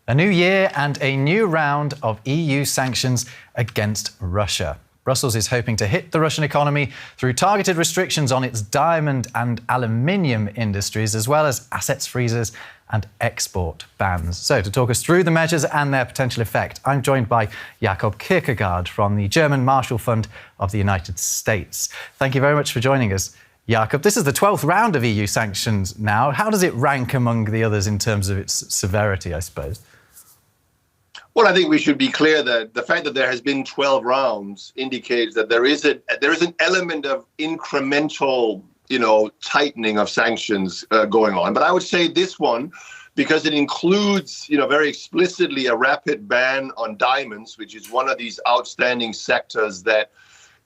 A new year and a new round of EU sanctions against Russia. Brussels is hoping to hit the Russian economy through targeted restrictions on its diamond and aluminium industries, as well as assets freezes and export bans. So to talk us through the measures and their potential effect, I'm joined by Jacob Kirkegaard from the German Marshall Fund of the United States. Thank you very much for joining us, Jacob. This is the 12th round of EU sanctions now. How does it rank among the others in terms of its severity, I suppose? Well, I think we should be clear that the fact that there has been 12 rounds indicates that there is an element of incremental, tightening of sanctions going on. But I would say this one, because it includes, very explicitly a rapid ban on diamonds, which is one of these outstanding sectors that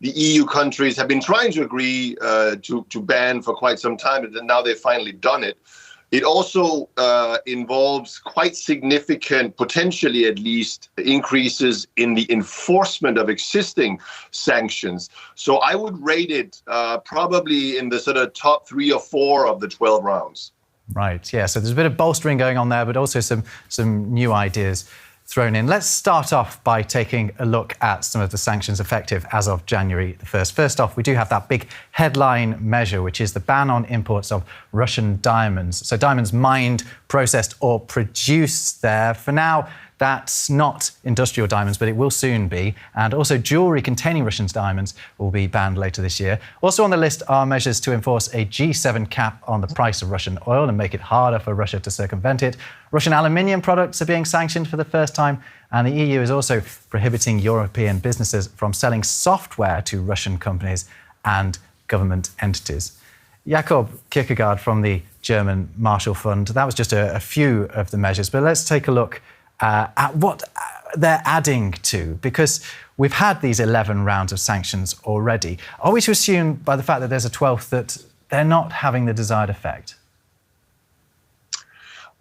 the EU countries have been trying to agree to ban for quite some time, and now they've finally done it. It also involves quite significant, potentially at least, increases in the enforcement of existing sanctions. So I would rate it probably in the sort of top 3 or 4 of the 12 rounds. Right, yeah, so there's a bit of bolstering going on there, but also some new ideas thrown in. Let's start off by taking a look at some of the sanctions effective as of January the 1st. First off, we do have that big headline measure, which is the ban on imports of Russian diamonds. So diamonds mined, processed or produced there. For now, that's not industrial diamonds, but it will soon be. And also jewellery containing Russian diamonds will be banned later this year. Also on the list are measures to enforce a G7 cap on the price of Russian oil and make it harder for Russia to circumvent it. Russian aluminium products are being sanctioned for the first time. And the EU is also prohibiting European businesses from selling software to Russian companies and government entities. Jacob Kirkegaard from the German Marshall Fund. That was just a few of the measures, but let's take a look at what they're adding to, because we've had these 11 rounds of sanctions already. Are we to assume by the fact that there's a 12th that they're not having the desired effect?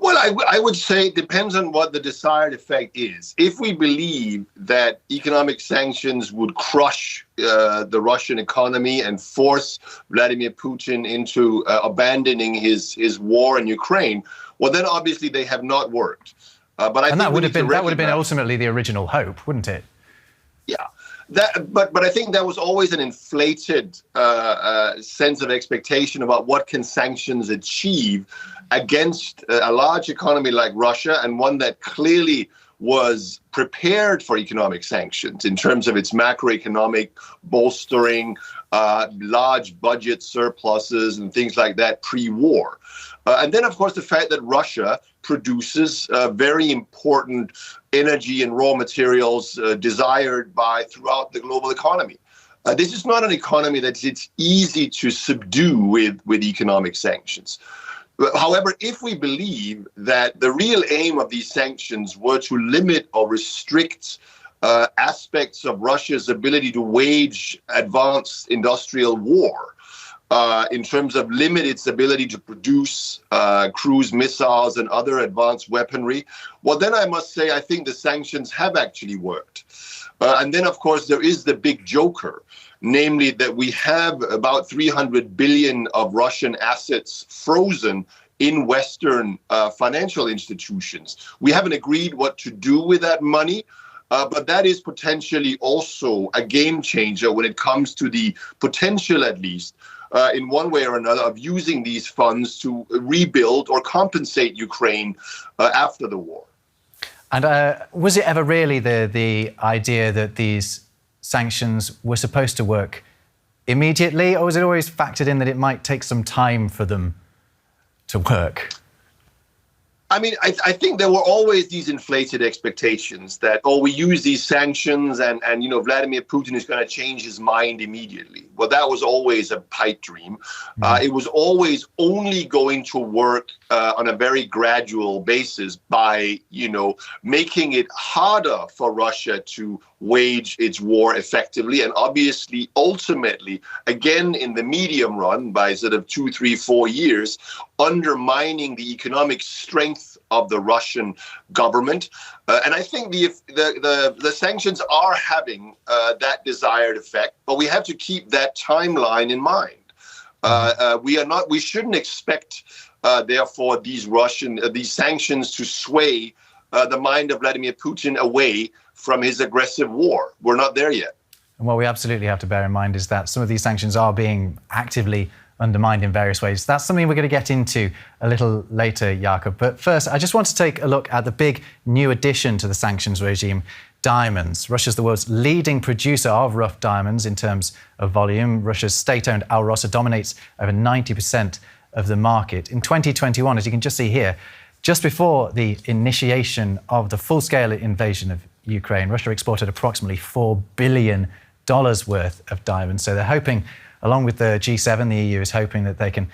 Well, I would say it depends on what the desired effect is. If we believe that economic sanctions would crush the Russian economy and force Vladimir Putin into abandoning his war in Ukraine, well, then obviously they have not worked. But I think that would have been ultimately the original hope, wouldn't it? Yeah, but I think that was always an inflated sense of expectation about what can sanctions achieve against a large economy like Russia, and one that clearly was prepared for economic sanctions in terms of its macroeconomic bolstering, large budget surpluses and things like that pre-war. And then, of course, the fact that Russia produces very important energy and raw materials desired by throughout the global economy. This is not an economy that it's easy to subdue with economic sanctions. However, if we believe that the real aim of these sanctions were to limit or restrict aspects of Russia's ability to wage advanced industrial war, in terms of limit its ability to produce cruise missiles and other advanced weaponry, well, then I must say I think the sanctions have actually worked. And then, of course, there is the big joker, namely that we have about 300 billion of Russian assets frozen in Western financial institutions. We haven't agreed what to do with that money. But that is potentially also a game changer when it comes to the potential, at least, in one way or another, of using these funds to rebuild or compensate Ukraine after the war. And was it ever really the idea that these sanctions were supposed to work immediately, or was it always factored in that it might take some time for them to work? I mean, I think there were always these inflated expectations that, we use these sanctions and Vladimir Putin is going to change his mind immediately. Well, that was always a pipe dream. It was always only going to work on a very gradual basis by, making it harder for Russia to wage its war effectively. And obviously, ultimately, again, in the medium run, by sort of 2, 3, 4 years, undermining the economic strength of the Russian government. And I think the sanctions are having that desired effect, but we have to keep that timeline in mind. We shouldn't expect, therefore, these sanctions to sway the mind of Vladimir Putin away from his aggressive war. We're not there yet. And what we absolutely have to bear in mind is that some of these sanctions are being actively undermined in various ways. That's something we're going to get into a little later, Jacob. But first, I just want to take a look at the big new addition to the sanctions regime, diamonds. Russia's the world's leading producer of rough diamonds in terms of volume. Russia's state-owned Alrosa dominates over 90% of the market. In 2021, as you can just see here, just before the initiation of the full-scale invasion of Ukraine, Russia exported approximately $4 billion worth of diamonds. So they're hoping, along with the G7, the EU is hoping that they can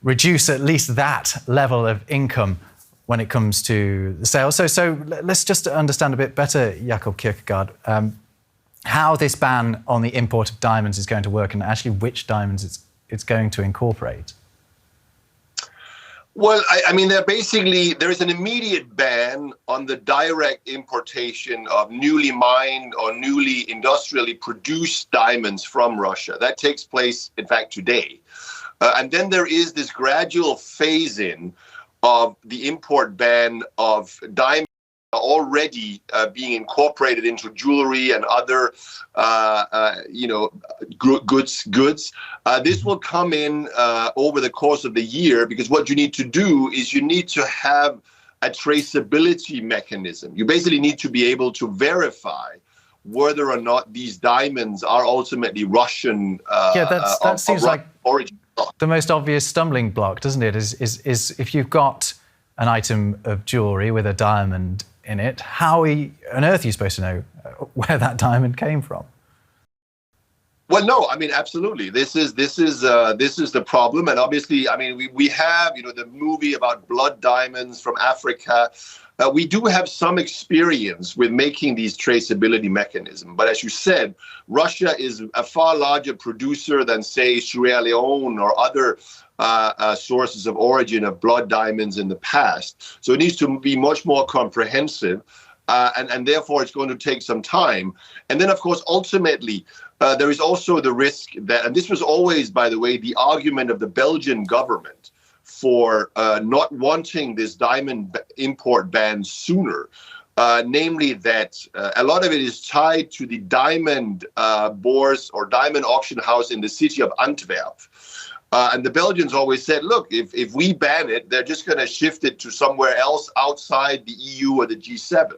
reduce at least that level of income when it comes to the sales. So let's just understand a bit better, Jacob Kirkegaard, how this ban on the import of diamonds is going to work and actually which diamonds it's going to incorporate. Well, I mean, there is an immediate ban on the direct importation of newly mined or newly industrially produced diamonds from Russia. That takes place, in fact, today. And then there is this gradual phase-in of the import ban of diamonds already being incorporated into jewelry and other, goods. This will come in over the course of the year, because what you need to do is you need to have a traceability mechanism. You basically need to be able to verify whether or not these diamonds are ultimately Russian. That seems like origin. The most obvious stumbling block, doesn't it? Is if you've got an item of jewelry with a diamond in it, how on earth are you supposed to know where that diamond came from? Well, no, I mean, absolutely. This is the problem, and obviously, I mean, we have the movie about blood diamonds from Africa. We do have some experience with making these traceability mechanisms, but as you said, Russia is a far larger producer than, say, Sierra Leone or other sources of origin of blood diamonds in the past. So it needs to be much more comprehensive, and therefore it's going to take some time. And then, of course, ultimately, there is also the risk that, and this was always, by the way, the argument of the Belgian government for not wanting this diamond import ban sooner, namely that a lot of it is tied to the diamond bourse or diamond auction house in the city of Antwerp. And the Belgians always said, look, if we ban it, they're just going to shift it to somewhere else outside the EU or the G7.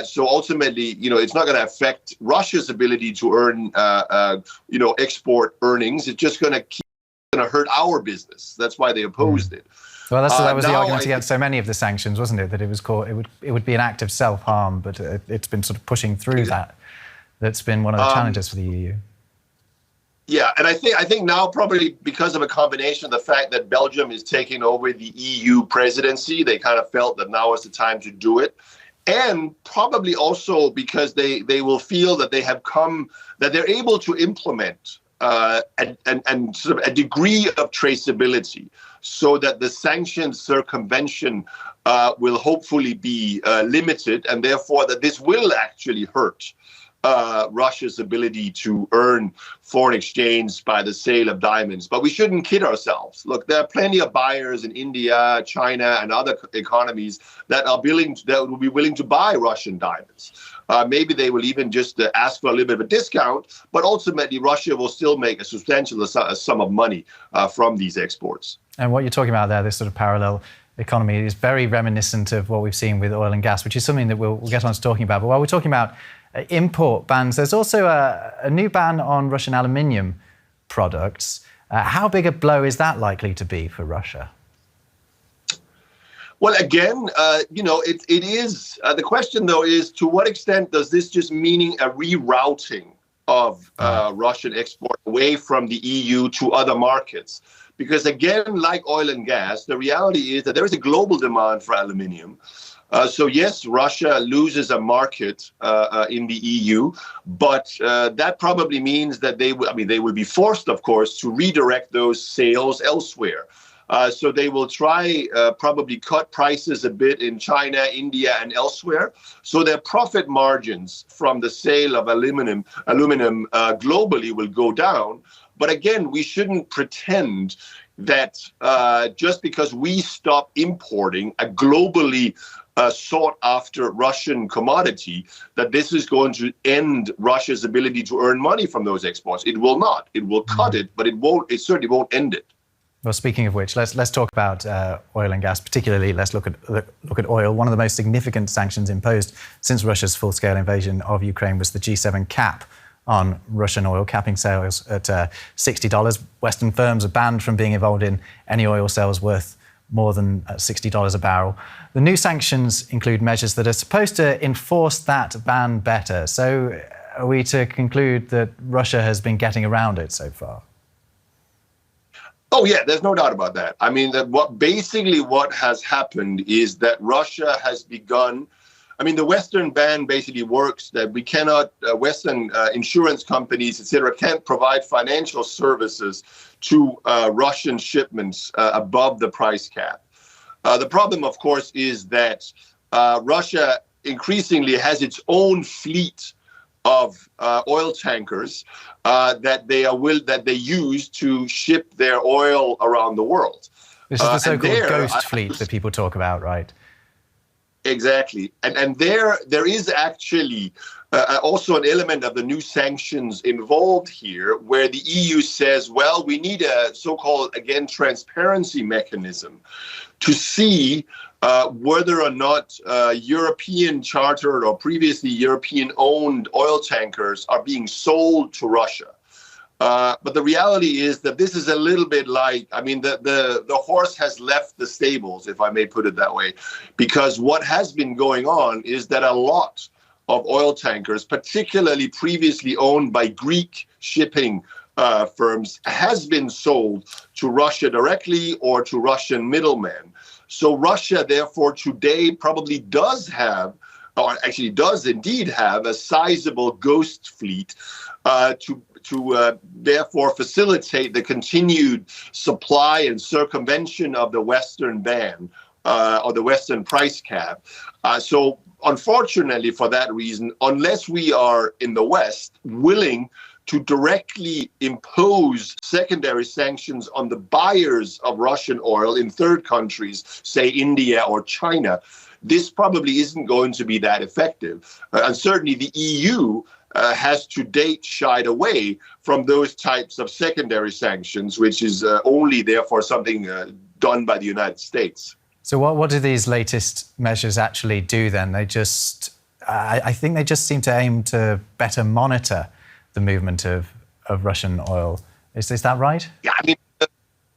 So ultimately, it's not going to affect Russia's ability to earn, export earnings. It's just going to hurt our business. That's why they opposed it. Well, that was the argument against so many of the sanctions, wasn't it? That it would be an act of self-harm, but it's been sort of pushing through that. That's been one of the challenges for the EU. Yeah, and I think now, probably because of a combination of the fact that Belgium is taking over the EU presidency, they kind of felt that now is the time to do it. And probably also because they will feel that that they're able to implement and sort of a degree of traceability, so that the sanctions circumvention will hopefully be limited, and therefore that this will actually hurt Russia's ability to earn foreign exchange by the sale of diamonds. But we shouldn't kid ourselves. Look, there are plenty of buyers in India, China, and other economies that will be willing to buy Russian diamonds. Maybe they will even just ask for a little bit of a discount, but ultimately Russia will still make a substantial sum of money from these exports. And what you're talking about there, this sort of parallel economy, is very reminiscent of what we've seen with oil and gas, which is something that we'll get on to talking about. But while we're talking about import bans, there's also a new ban on Russian aluminium products. How big a blow is that likely to be for Russia? Well, again, it is. The question, though, is to what extent does this just meaning a rerouting of Russian export away from the EU to other markets? Because, again, like oil and gas, the reality is that there is a global demand for aluminium. So, yes, Russia loses a market in the EU, but that probably means that they will be forced, of course, to redirect those sales elsewhere. So they will try probably cut prices a bit in China, India, and elsewhere. So their profit margins from the sale of aluminum globally will go down. But again, we shouldn't pretend that just because we stop importing a globally sought after Russian commodity, that this is going to end Russia's ability to earn money from those exports. It will not. It will cut it, but it won't. It certainly won't end it. Well, speaking of which, let's talk about oil and gas. Particularly, let's look at oil. One of the most significant sanctions imposed since Russia's full-scale invasion of Ukraine was the G7 cap on Russian oil, capping sales at $60. Western firms are banned from being involved in any oil sales worth more than $60 a barrel. The new sanctions include measures that are supposed to enforce that ban better. So are we to conclude that Russia has been getting around it so far? Oh, yeah, there's no doubt about that. I mean, what has happened is that Russia has begun. I mean, the Western ban basically works that we cannot, Western insurance companies, et cetera, can't provide financial services to Russian shipments above the price cap. The problem, of course, is that Russia increasingly has its own fleet of oil tankers that they use to ship their oil around the world. This is the so-called ghost fleet that people talk about, right? Exactly. And there is actually also an element of the new sanctions involved here, where the EU says, well, we need a so-called, again, transparency mechanism to see whether or not European chartered or previously European-owned oil tankers are being sold to Russia. But the reality is that this is a little bit like, I mean, the horse has left the stables, if I may put it that way, because what has been going on is that a lot of oil tankers, particularly previously owned by Greek shipping firms, has been sold to Russia directly or to Russian middlemen. So Russia, therefore, today probably does have, or actually does indeed have, a sizable ghost fleet to therefore facilitate the continued supply and circumvention of the Western ban or the Western price cap. So unfortunately, for that reason, unless we are in the West willing to directly impose secondary sanctions on the buyers of Russian oil in third countries, say India or China, this probably isn't going to be that effective. And certainly the EU has to date shied away from those types of secondary sanctions, which is only therefore something done by the United States. So what do these latest measures actually do then? They just, I think they just seem to aim to better monitor the movement of Russian oil. Is that right? Yeah, I mean,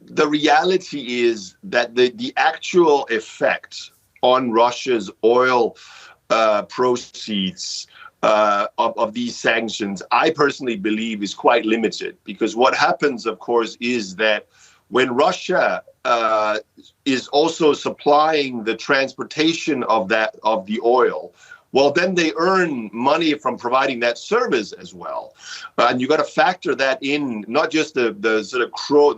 the reality is that the actual effect on Russia's oil proceeds of these sanctions, I personally believe, is quite limited, because what happens, of course, is that when Russia is also supplying the transportation of the oil, well, then they earn money from providing that service as well. And you got to factor that in, not just the sort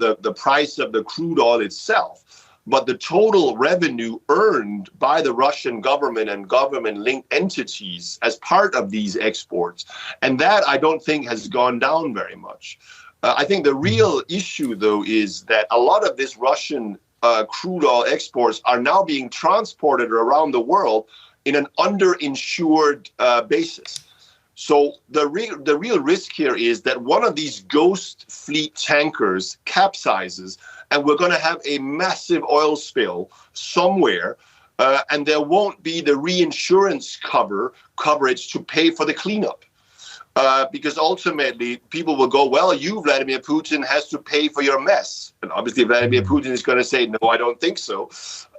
of the price of the crude oil itself, but the total revenue earned by the Russian government and government-linked entities as part of these exports. And that, I don't think, has gone down very much. I think the real issue, though, is that a lot of this Russian crude oil exports are now being transported around the world in an underinsured basis. So the real risk here is that one of these ghost fleet tankers capsizes, and we're going to have a massive oil spill somewhere, and there won't be the reinsurance coverage to pay for the cleanup. Because ultimately people will go, well, you, Vladimir Putin, has to pay for your mess. And obviously Vladimir Putin is going to say, no, I don't think so.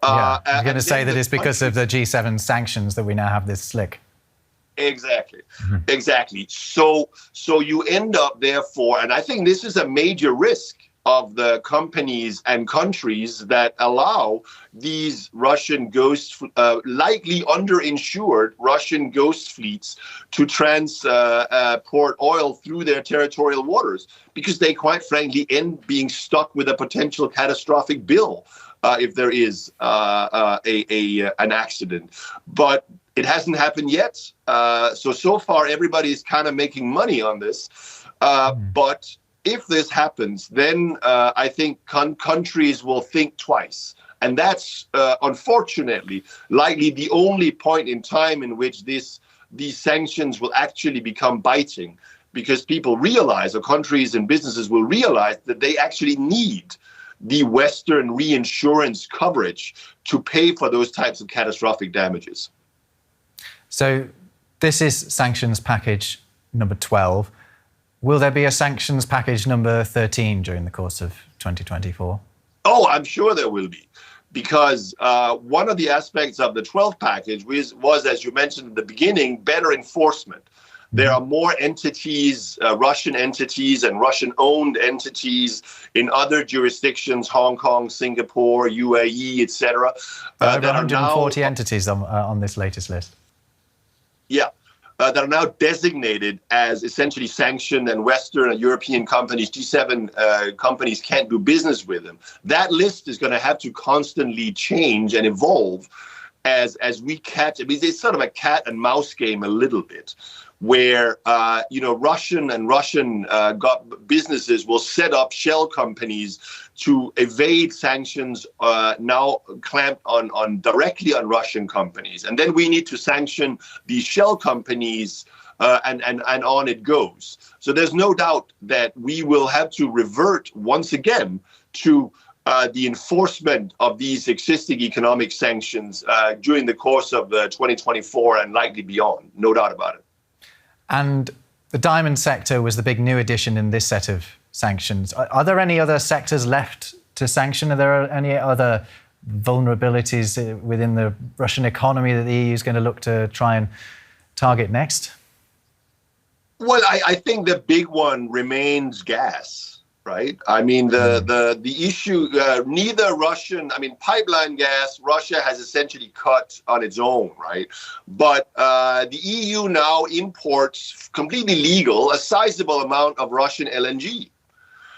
I'm going to say that it's because of the G7 sanctions that we now have this slick. Exactly. Exactly. So you end up, therefore, and I think this is a major risk of the companies and countries that allow these Russian likely underinsured Russian ghost fleets to transport oil through their territorial waters, because they quite frankly end being stuck with a potential catastrophic bill if there is an accident. But it hasn't happened yet. So far, everybody is kind of making money on this. But if this happens, then I think countries will think twice And that's, unfortunately, likely the only point in time in which these sanctions will actually become biting, because people realize, or countries and businesses will realize, that they actually need the Western reinsurance coverage to pay for those types of catastrophic damages. So this is sanctions package number 12. Will there be a sanctions package number 13 during the course of 2024? Oh, I'm sure there will be, because one of the aspects of the 12th package was, as you mentioned at the beginning, better enforcement. There are more entities, Russian entities and Russian-owned entities in other jurisdictions, Hong Kong, Singapore, UAE, etc. Over 140 entities on this latest list. Yeah, that are now designated as essentially sanctioned, and Western and European companies, G7 companies, can't do business with them. That list is going to have to constantly change and evolve as we catch. I mean, it's sort of a cat and mouse game a little bit, where Russian businesses will set up shell companies to evade sanctions now clamped on directly on Russian companies, and then we need to sanction these shell companies, and on it goes. So there's no doubt that we will have to revert once again to the enforcement of these existing economic sanctions during the course of 2024 and likely beyond. No doubt about it. And the diamond sector was the big new addition in this set of sanctions. Are there any other sectors left to sanction? Are there any other vulnerabilities within the Russian economy that the EU is going to look to try and target next? Well, I think the big one remains gas. Right. I mean, the issue, neither Russian, pipeline gas, Russia has essentially cut on its own. Right. But the EU now imports, completely legal, a sizable amount of Russian LNG.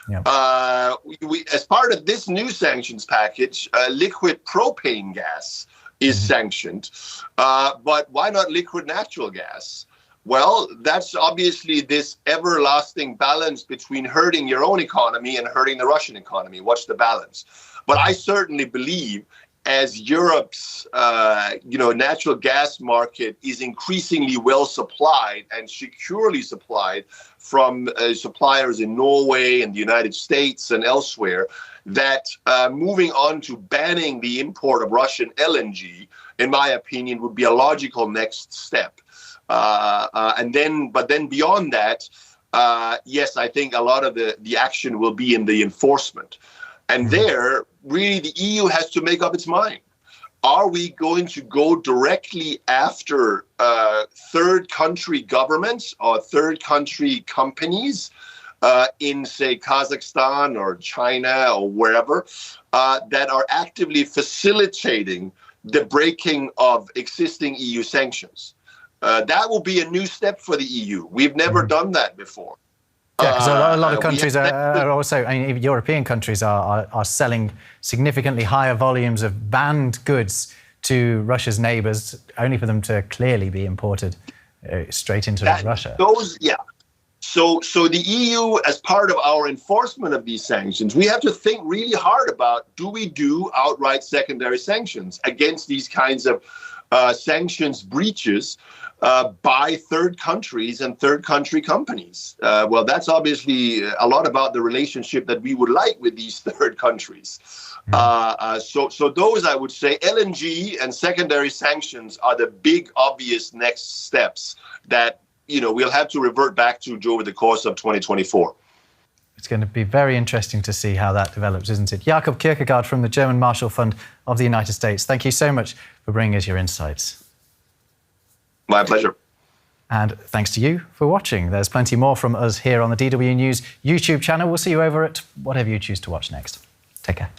Yeah. We, as part of this new sanctions package, liquid propane gas is sanctioned. But why not liquid natural gas? Well, that's obviously this everlasting balance between hurting your own economy and hurting the Russian economy. What's the balance? But I certainly believe, as Europe's natural gas market is increasingly well supplied and securely supplied from suppliers in Norway and the United States and elsewhere, that moving on to banning the import of Russian LNG, in my opinion, would be a logical next step. But then beyond that, yes, I think a lot of the action will be in the enforcement. And there, really, the EU has to make up its mind. Are we going to go directly after third country governments or third country companies in, say, Kazakhstan or China or wherever that are actively facilitating the breaking of existing EU sanctions? That will be a new step for the EU. We've never done that before. Yeah, because a lot of countries are also, European countries are selling significantly higher volumes of banned goods to Russia's neighbours, only for them to clearly be imported straight into Russia. So the EU, as part of our enforcement of these sanctions, we have to think really hard about, do we do outright secondary sanctions against these kinds of sanctions breaches by third countries and third country companies? Well, that's obviously a lot about the relationship that we would like with these third countries. So those, I would say, LNG and secondary sanctions are the big, obvious next steps that we'll have to revert back to over the course of 2024. It's going to be very interesting to see how that develops, isn't it? Jacob Kirkegaard from the German Marshall Fund of the United States, thank you so much for bringing us your insights. My pleasure. And thanks to you for watching. There's plenty more from us here on the DW News YouTube channel. We'll see you over at whatever you choose to watch next. Take care.